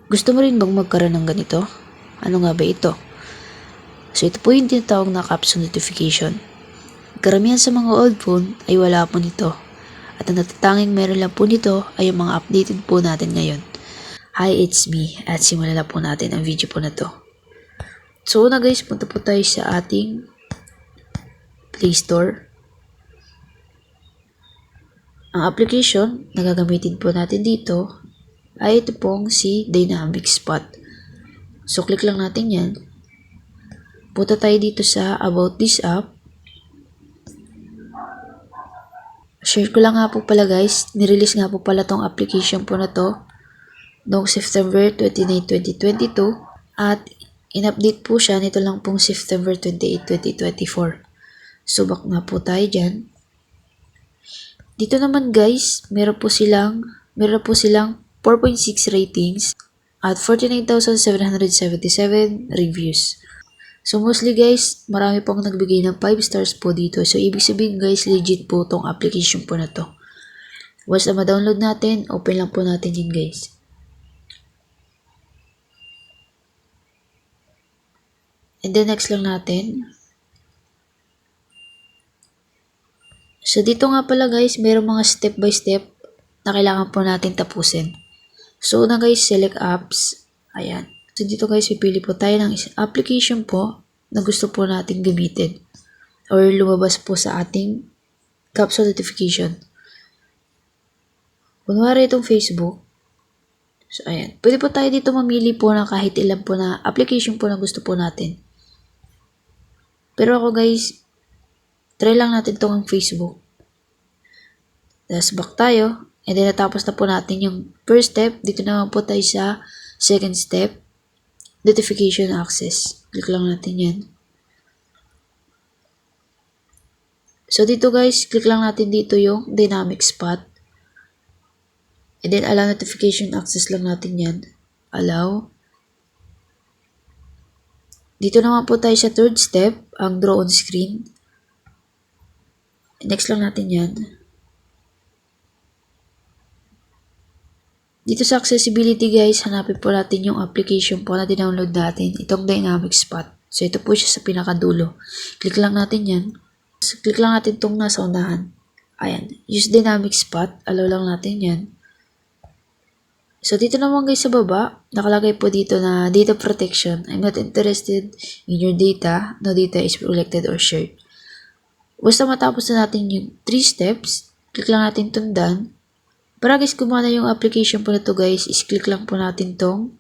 Gusto mo rin bang magkaroon ng ganito? Ano nga ba ito? So ito po yung tinatawag na capsule notification. Karamihan sa mga old phone ay wala po nito. At ang natatanging meron lang po nito ay yung mga updated po natin ngayon. Hi, it's me. At simulan na po natin ang video po na to. So una guys, punta po tayo sa ating Play Store. Ang application na gagamitin po natin dito ay ito pong si Dynamic Spot. So click lang natin yan. Punta tayo dito sa About This App. Share ko lang nga po pala guys, nirelease nga po pala tong application po na to noong September 29, 2022 at in-update po siya nito lang pong September 28, 2024. So back na po tayo dyan. Dito naman guys, meron po silang 4.6 ratings at 49,777 reviews. So mostly guys, marami pong nagbigay ng 5 stars po dito. So ibig sabihin guys, legit po tong application po na to. Once na ma-download natin, open lang po natin yun guys. And then next lang natin. So dito nga pala guys, mayroong mga step by step na kailangan po natin tapusin. So una guys, select apps. Ayan. So dito guys, pipili po tayo ng application po na gusto po natin gamitin or lumabas po sa ating capsule notification. Kunwari itong Facebook. So ayan. Pwede po tayo dito mamili po na kahit ilan po na application po na gusto po natin. Pero ako guys, try lang natin itong Facebook. Tapos back tayo. And then natapos na po natin yung first step. Dito naman po tayo sa second step. Notification access. Click lang natin yan. So dito guys, click lang natin dito yung dynamic spot. And then allow notification access lang natin yan. Allow. Dito naman po tayo sa third step, ang draw on screen. Next lang natin yan. Dito sa accessibility guys, hanapin po natin yung application po na dinownload natin. Itong dynamic spot. So ito po siya sa pinakadulo. Click lang natin yan. So, click lang natin itong nasa unahan. Ayan. Use dynamic spot. Allow lang natin yan. So dito naman guys sa baba, nakalagay po dito na data protection. I'm not interested in your data. No data is collected or shared. Basta matapos na natin yung 3 steps, click lang natin itong done. Para guys gumana yung application po na to guys, is click lang po natin tong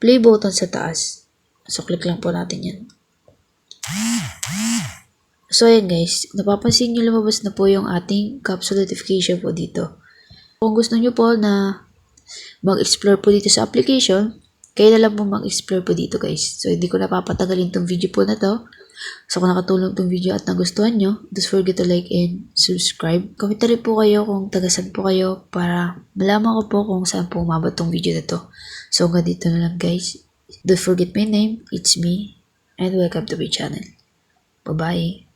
play button sa taas. So click lang po natin yan. So ayan guys, napapansin nyo lumabas na po yung ating capsule notification po dito. Kung gusto nyo po na mag-explore po dito sa application, kayo na lang po mag-explore po dito guys. So hindi ko napapatagalin tong video po na to. So kung nakatulong tong video at nagustuhan nyo, don't forget to like and subscribe. Comment rin po kayo kung tagasan po kayo para malaman ko po kung saan po umabot tong video na to. So hanggang dito na lang guys. Don't forget my name, it's me, and welcome to my channel. Bye-bye.